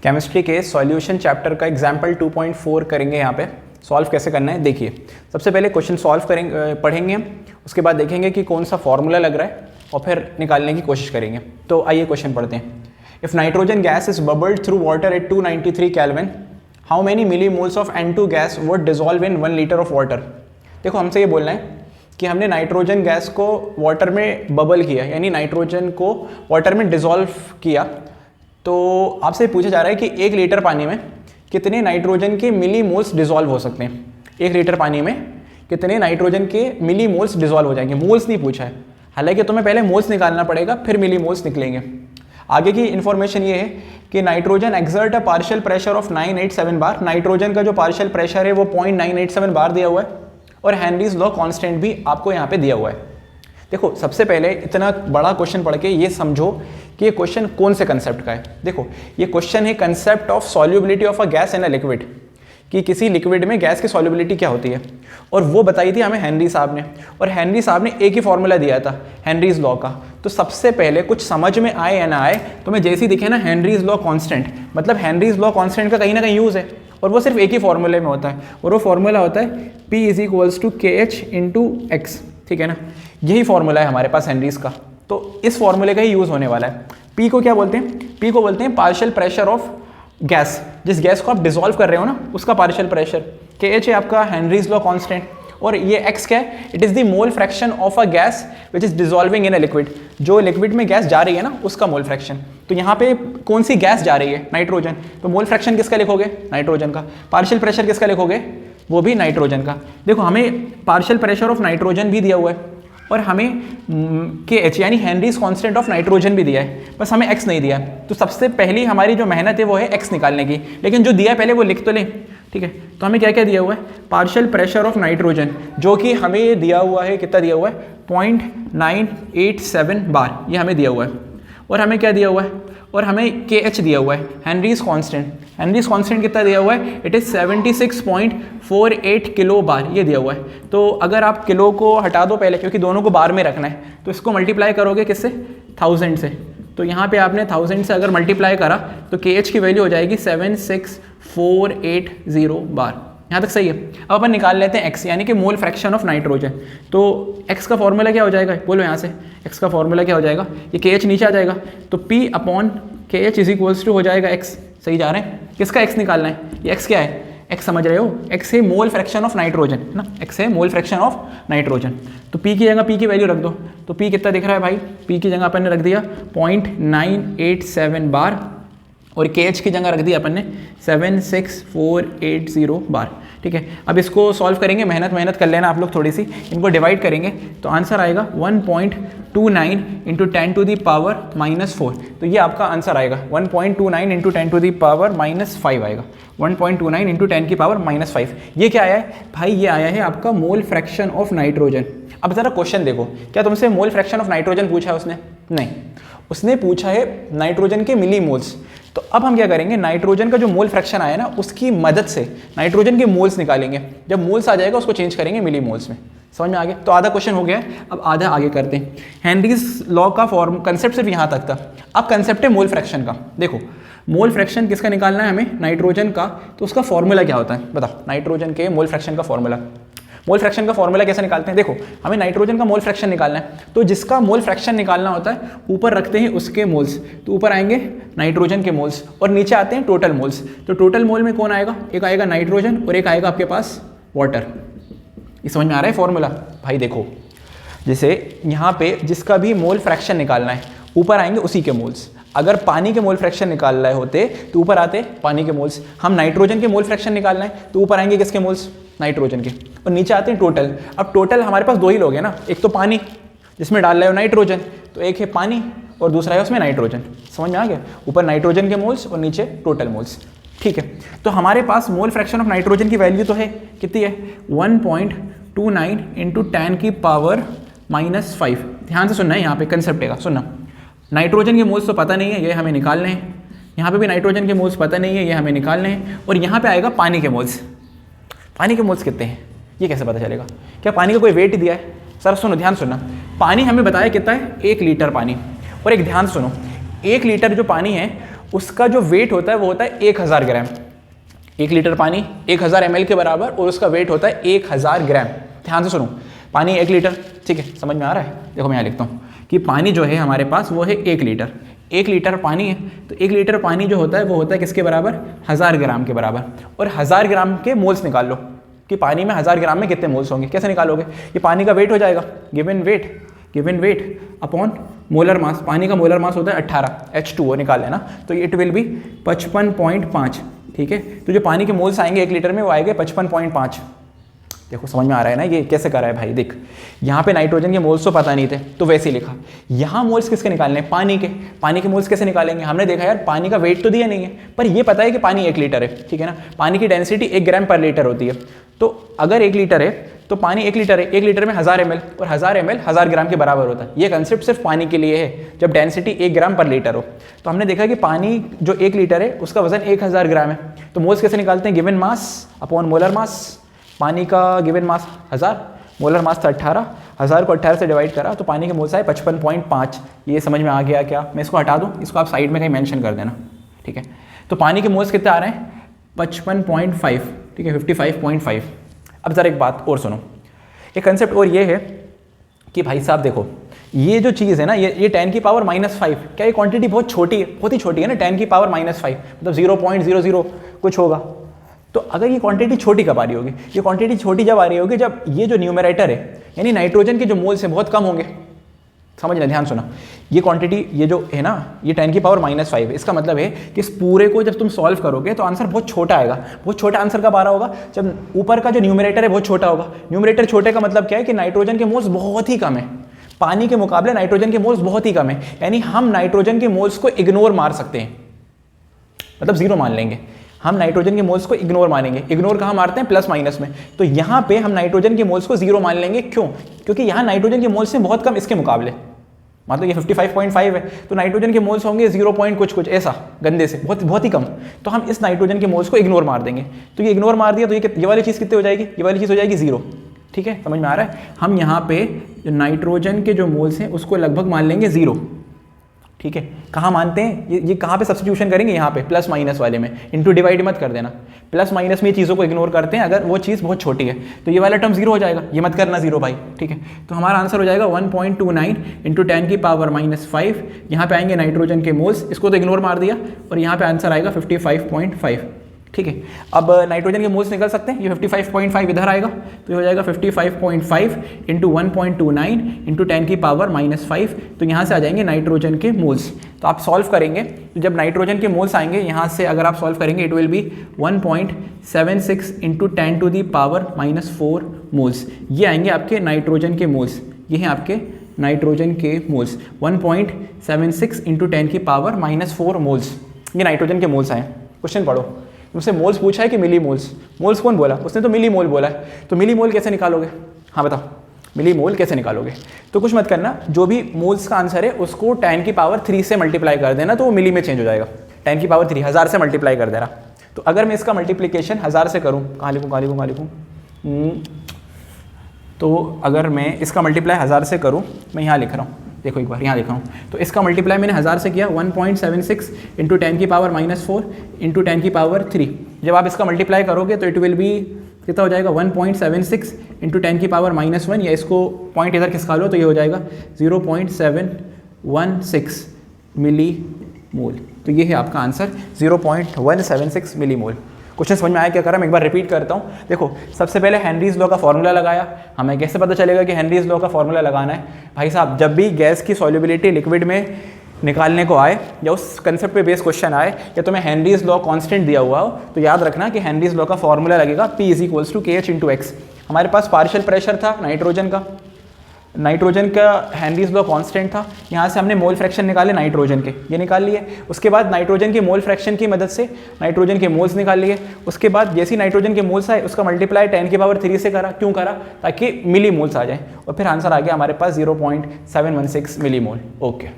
Chemistry के solution chapter का example 2.4 करेंगे। यहाँ पे सॉल्व कैसे करना है देखिए। सबसे पहले क्वेश्चन सॉल्व करेंगे, पढ़ेंगे, उसके बाद देखेंगे कि कौन सा फॉर्मूला लग रहा है और फिर निकालने की कोशिश करेंगे। तो आइए क्वेश्चन पढ़ते हैं। If nitrogen gas is bubbled through water at 293 kelvin, how many millimoles of N2 gas would dissolve in 1 litre of water. देखो हमसे ये बोलना है कि हमने नाइट्रोजन गैस को वाटर में बबल किया, यानी नाइट्रोजन को वाटर में डिजॉल्व किया। तो आपसे पूछा जा रहा है कि 1 लीटर पानी में कितने नाइट्रोजन के मिलीमोल्स डिजॉल्व हो सकते हैं। 1 लीटर पानी में कितने नाइट्रोजन के मिलीमोल्स डिजॉल्व हो जाएंगे। मोल्स नहीं पूछा है, हालांकि तुम्हें पहले मोल्स निकालना पड़ेगा, फिर मिलीमोल्स निकलेंगे। आगे की इन्फॉर्मेशन ये है कि nitrogen exert a partial pressure of 987 bar. Nitrogen का जो पार्शियल प्रेशर है वो 0.987 बार दिया हुआ है और हेनरीज लॉ कांस्टेंट भी आपको यहाँ पे दिया हुआ है। देखो सबसे पहले इतना बड़ा क्वेश्चन पढ़ के ये समझो कि ये क्वेश्चन कौन से कंसेप्ट का है। देखो ये क्वेश्चन है concept of solubility of a gas in a liquid, कि किसी लिक्विड में गैस की सॉल्युबिलिटी क्या होती है, और वो बताई थी हमें हेनरी साहब ने। और हेनरी साहब ने एक ही फॉर्मूला दिया था हेनरीज लॉ का। तो सबसे पहले कुछ समझ में आए या ना आए, तो मैं जैसे ही दिखे ना हेनरीज लॉ कांस्टेंट, मतलब हेनरीज लॉ कांस्टेंट का कहीं ना कहीं यूज़ है, और वो सिर्फ एक ही फॉर्मूले में होता है, और वो फॉर्मूला होता है P = KH × X। ठीक है ना, यही फॉर्मूला है हमारे पास हेनरीज का। तो इस फॉर्मूले का ही यूज़ होने वाला है। P को क्या बोलते हैं? P को बोलते हैं पार्शियल प्रेशर ऑफ गैस, जिस गैस को आप डिसॉल्व कर रहे हो ना उसका पार्शियल प्रेशर। KH है आपका हेनरीज लॉ कांस्टेंट, और ये X क्या है? It is the mole fraction of a gas which is dissolving in a liquid. जो लिक्विड में गैस जा रही है ना उसका मोल फ्रैक्शन। तो यहाँ पे कौन सी गैस जा रही है? नाइट्रोजन। तो मोल फ्रैक्शन किसका लिखोगे? नाइट्रोजन का। पार्शियल प्रेशर किसका लिखोगे? वो भी नाइट्रोजन का। देखो हमें पार्शियल प्रेशर ऑफ नाइट्रोजन भी दिया हुआ है और हमें KH यानी हेनरीज कांस्टेंट ऑफ नाइट्रोजन भी दिया है, बस हमें X नहीं दिया है। तो सबसे पहली हमारी जो मेहनत है वो है X निकालने की, लेकिन जो दिया है पहले वो लिख तो लें। ठीक है, तो हमें क्या क्या दिया हुआ है? पार्शियल प्रेशर ऑफ नाइट्रोजन, जो कि हमें दिया हुआ है, कितना दिया हुआ है? 0.987 बार, ये हमें दिया हुआ है। और हमें क्या दिया हुआ है? और हमें KH दिया हुआ है, हेनरीज कांस्टेंट। हेनरीज कांस्टेंट कितना दिया हुआ है? इट इज़ 76.48 किलो बार, ये दिया हुआ है। तो अगर आप किलो को हटा दो पहले, क्योंकि दोनों को बार में रखना है, तो इसको मल्टीप्लाई करोगे किससे? 1000 से। तो यहाँ पे आपने 1000 से अगर मल्टीप्लाई करा तो KH की वैल्यू हो जाएगी 76480 बार। यहाँ तक सही है। अब अपन निकाल लेते हैं X, यानी कि मोल फ्रैक्शन ऑफ नाइट्रोजन। तो X का फॉर्मूला क्या हो जाएगा? बोलो यहाँ से X का फॉर्मूला क्या हो जाएगा? ये KH नीचे आ जाएगा, तो P/KH = हो जाएगा X। सही जा रहे हैं? किसका X निकालना है? ये X क्या है? X समझ रहे हो? X है मोल फ्रैक्शन ऑफ नाइट्रोजन, है ना? X है मोल फ्रैक्शन ऑफ नाइट्रोजन। तो P की जगह P की वैल्यू रख दो। तो P कितना दिख रहा है भाई? P की जगह अपन ने रख दिया 0.987 बार, और KH की जगह रख दिया अपन ने 76480 बार। ठीक है, अब इसको सॉल्व करेंगे। मेहनत कर लेना आप लोग थोड़ी सी। इनको डिवाइड करेंगे तो आंसर आएगा 1.29 × 10⁻⁻4। तो ये आपका आंसर आएगा 1.29 × 10⁻⁻5 आएगा। 1.29 × 10⁻⁻5 ये क्या आया है भाई? ये आया है आपका मोल फ्रैक्शन ऑफ नाइट्रोजन। अब ज़रा क्वेश्चन देखो, क्या तुमसे मोल फ्रैक्शन ऑफ नाइट्रोजन पूछा है उसने? नहीं, उसने पूछा है नाइट्रोजन के मिलीमोल्स। तो अब हम क्या करेंगे? नाइट्रोजन का जो मोल फ्रैक्शन आया ना उसकी मदद से नाइट्रोजन के मोल्स निकालेंगे। जब मोल्स आ जाएगा उसको चेंज करेंगे मिलीमोल्स में। समझ में आ गया? तो आधा क्वेश्चन हो गया है, अब आधा आगे करते हैं। हेनरीज लॉ का कंसेप्ट सिर्फ यहाँ तक था। अब कंसेप्ट है मोल फ्रैक्शन का। देखो मोल फ्रैक्शन किसका निकालना है हमें? नाइट्रोजन का। तो उसका फॉर्मूला क्या होता है बताओ? नाइट्रोजन के मोल फ्रैक्शन का फॉर्मूला। मोल फ्रैक्शन का फॉर्मूला कैसे निकालते हैं? देखो हमें नाइट्रोजन का मोल फ्रैक्शन निकालना है, तो जिसका मोल फ्रैक्शन निकालना होता है ऊपर रखते हैं उसके मोल्स। तो ऊपर आएंगे नाइट्रोजन के मोल्स और नीचे आते हैं टोटल मोल्स। तो टोटल मोल में कौन आएगा? एक आएगा नाइट्रोजन और एक आएगा आपके पास वाटर। ये समझ में आ रहा है फॉर्मूला? भाई देखो जैसे यहाँ पे जिसका भी मोल फ्रैक्शन निकालना है ऊपर आएंगे उसी के मोल्स। अगर पानी के मोल फ्रैक्शन निकाल रहे होते तो ऊपर आते पानी के मोल्स। हम नाइट्रोजन के मोल फ्रैक्शन निकालना है तो ऊपर आएंगे किसके मोल्स? नाइट्रोजन के, और नीचे आते हैं टोटल। अब टोटल हमारे पास दो ही लोग हैं ना, एक तो पानी जिसमें डाल रहे हो नाइट्रोजन, तो एक है पानी और दूसरा है उसमें नाइट्रोजन। समझ में आ गया? ऊपर नाइट्रोजन के मोल्स और नीचे टोटल मोल्स। ठीक है, तो हमारे पास मोल फ्रैक्शन ऑफ नाइट्रोजन की वैल्यू तो है, कितनी है? 1.29 × 10⁻⁻5। ध्यान से सुनना है, यहाँ पे कंसेप्ट है, सुनना। नाइट्रोजन के मोल्स तो पता नहीं है, ये हमें निकालने हैं। यहाँ पे भी नाइट्रोजन के मोल्स पता नहीं है, ये हमें निकालने हैं। और यहाँ पे आएगा पानी के मोल्स। पानी के मोल्स कितने हैं ये कैसे पता चलेगा? क्या पानी का कोई वेट दिया है? सर सुनो, ध्यान सुनना। पानी हमें बताया कितना है? 1 लीटर पानी। और एक ध्यान सुनो, 1 लीटर जो पानी है उसका जो वेट होता है वो होता है 1000 ग्राम। 1 लीटर पानी 1000 ml के बराबर और उसका वेट होता है 1000 ग्राम। ध्यान से सुनो, पानी 1 लीटर, ठीक है, समझ में आ रहा है? देखो मैं यहाँ लिखता हूँ कि पानी जो है हमारे पास वो है 1 लीटर। 1 लीटर पानी है, तो 1 लीटर पानी जो होता है वो होता है किसके बराबर? 1000 ग्राम के बराबर। और 1000 ग्राम के मोल्स निकाल लो कि पानी में 1000 ग्राम में कितने मोल्स होंगे। कैसे निकालोगे? ये पानी का वेट हो जाएगा, given weight upon molar mass. पानी का मोलर मास होता है 18, H2O निकाल लेना, तो इट विल बी 55.5, ठीक है। तो जो पानी के मोल्स आएंगे 1 लीटर में वो आएंगे 55.5। देखो समझ में आ रहा है ना ये कैसे कर रहा है भाई? देख, यहाँ पे नाइट्रोजन के मोल्स तो पता नहीं थे तो वैसे ही लिखा। यहाँ मोल्स किसके निकालने हैं? पानी के मोल्स कैसे निकालेंगे? हमने देखा यार पानी का वेट तो दिया नहीं है, पर ये पता है कि पानी 1 लीटर है, ठीक है ना। पानी की डेंसिटी 1 ग्राम पर लीटर होती है, तो अगर 1 लीटर है तो पानी 1 लीटर है, 1 लीटर में 1000 ml, और 1000 ml 1000 ग्राम के बराबर होता है। ये कंसेप्ट सिर्फ पानी के लिए है जब डेंसिटी 1 ग्राम पर लीटर हो। तो हमने देखा कि पानी जो 1 लीटर है उसका वजन 1000 ग्राम है। तो मोल्स कैसे निकालते हैं? Given mass upon molar mass. पानी का गिवन मास 1000, मोलर मास था 18, 1000 को 18 से डिवाइड करा तो पानी के मोल्स आए 55.5। ये समझ में आ गया क्या? मैं इसको हटा दूँ, इसको आप साइड में कहीं मेंशन कर देना, ठीक है। तो पानी के मोल्स कितने आ रहे हैं? 55.5, ठीक है, 55.5। अब ज़रा एक बात और सुनो, एक कंसेप्ट और ये है कि भाई साहब देखो, ये जो चीज़ है ना, ये 10 की पावर -5, क्या ये क्वांटिटी बहुत छोटी है? बहुत ही छोटी है ना, 10 की पावर -5 मतलब 0.00 कुछ होगा। तो अगर ये क्वांटिटी छोटी कब आ रही होगी? ये क्वांटिटी छोटी जब आ रही होगी जब ये जो न्यूमरेटर है यानी नाइट्रोजन के जो मोल्स हैं बहुत कम होंगे। समझना, ध्यान सुना, ये क्वांटिटी ये जो है ना ये 10 की पावर -5 है। इसका मतलब है कि इस पूरे को जब तुम सॉल्व करोगे तो आंसर बहुत छोटा आएगा। बहुत छोटा आंसर कब आ रहा होगा? जब ऊपर का जो न्यूमरेटर है बहुत छोटा होगा। न्यूमरेटर छोटे का मतलब क्या है कि नाइट्रोजन के मोल्स बहुत ही कम है, पानी के मुकाबले नाइट्रोजन के मोल्स बहुत ही कम है। यानी हम नाइट्रोजन के मोल्स को इग्नोर मार सकते हैं, मतलब 0 मान लेंगे। हम नाइट्रोजन के मोल्स को इग्नोर मानेंगे। इग्नोर कहाँ मारते हैं? प्लस माइनस में। तो यहाँ पे हम नाइट्रोजन के मोल्स को 0 मान लेंगे। क्यों? क्योंकि यहाँ नाइट्रोजन के मोल्स हैं बहुत कम इसके मुकाबले। मतलब ये 55.5 है तो नाइट्रोजन के मोल्स होंगे 0 पॉइंट कुछ ऐसा गंदे से, बहुत ही कम। तो हम इस नाइट्रोजन के मोल्स को इग्नोर मार देंगे। तो ये इग्नोर मार दिया तो ये वाली चीज़ कितनी हो जाएगी? ये वाली चीज़ हो जाएगी 0, ठीक है, समझ में आ रहा है? हम यहाँ पे जो नाइट्रोजन के जो मोल्स हैं उसको लगभग मान लेंगे 0, ठीक है। कहाँ मानते हैं? ये कहाँ पे सब्स्टिट्यूशन करेंगे? यहाँ पे प्लस माइनस वाले में। इंटू डिवाइड मत कर देना, प्लस माइनस में ये चीज़ों को इग्नोर करते हैं अगर वो चीज़ बहुत छोटी है। तो ये वाला टर्म 0 हो जाएगा, ये मत करना 0 भाई, ठीक है। तो हमारा आंसर हो जाएगा 1.29 इंटू 10 की पावर -5। यहाँ पे आएंगे नाइट्रोजन के मोल्स, इसको तो इग्नोर मार दिया, और यहाँ पे आंसर आएगा 55.5, ठीक है। अब नाइट्रोजन के मोल्स निकल सकते हैं, ये 55.5 इधर आएगा तो ये हो जाएगा 55.5 इंटू 1.29 इंटू 10 की पावर -5। तो यहाँ से आ जाएंगे नाइट्रोजन के मोल्स। तो आप सॉल्व करेंगे तो जब नाइट्रोजन के मोल्स आएंगे यहाँ से अगर आप सॉल्व करेंगे it will be 1.76 into 10 to the power -4 moles. ये आएंगे आपके नाइट्रोजन के मोल्स, ये हैं आपके नाइट्रोजन के मोल्स। 1.76 इंटू 10 की पावर -4 मोल्स, ये नाइट्रोजन के मोल्स आए। क्वेश्चन पढ़ो, तुमसे मोल्स पूछा है कि मिली मोल्स? मोल्स कौन बोला? उसने तो मिली मोल बोला है। तो मिली मोल कैसे निकालोगे? हाँ बताओ, मिली मोल कैसे निकालोगे? तो कुछ मत करना, जो भी मोल्स का आंसर है उसको 10 की पावर 3 से मल्टीप्लाई कर देना तो वो मिली में चेंज हो जाएगा। 10 की पावर 3 1000 से मल्टीप्लाई कर देना। तो अगर मैं इसका मल्टीप्लिकेशन 1000 से करूँ, कहाँ लिखूँ? तो अगर मैं इसका मल्टीप्लाई 1000 से करूँ, मैं यहाँ लिख रहा हूँ, देखो एक बार यहाँ लिखा हूँ। तो इसका मल्टीप्लाई मैंने 1000 से किया, 1.76 इंटू 10 की पावर -4 इंटू 10 की पावर 3। जब आप इसका मल्टीप्लाई करोगे तो इट विल बी कितना हो जाएगा? 1.76 इंटू 10 की पावर -1, या इसको पॉइंट इधर खिसका लो तो ये हो जाएगा 0.716 मिली मोल। तो ये है आपका आंसर 0.176 मिली मोल। क्वेश्चन समझ में आया क्या कर रहा है? मैं एक बार रिपीट करता हूँ। देखो, सबसे पहले हेनरीज लॉ का फॉर्मूला लगाया। हमें कैसे पता चलेगा कि हेनरीज लॉ का फॉर्मूला लगाना है? भाई साहब, जब भी गैस की सॉल्युबिलिटी लिक्विड में निकालने को आए या उस कंसेप्ट पे बेस क्वेश्चन आए या तुम्हें हेनरीज लॉ कांस्टेंट दिया हुआ हो तो याद रखना कि हेनरीज लॉ का फॉर्मूला लगेगा P = KH × X। हमारे पास पार्शियल प्रेशर था नाइट्रोजन का हेनरीज लॉ कांस्टेंट था। यहाँ से हमने मोल फ्रैक्शन निकाले नाइट्रोजन के, ये निकाल लिए। उसके बाद नाइट्रोजन के मोल फ्रैक्शन की मदद से नाइट्रोजन के मोल्स निकाल लिए। उसके बाद जैसे नाइट्रोजन के मोल्स आए उसका मल्टीप्लाई 10 की पावर 3 से करा। क्यों करा? ताकि मिली मोल्स आ जाए, और फिर आंसर आ गया हमारे पास 0.716 मिली मोल। ओके।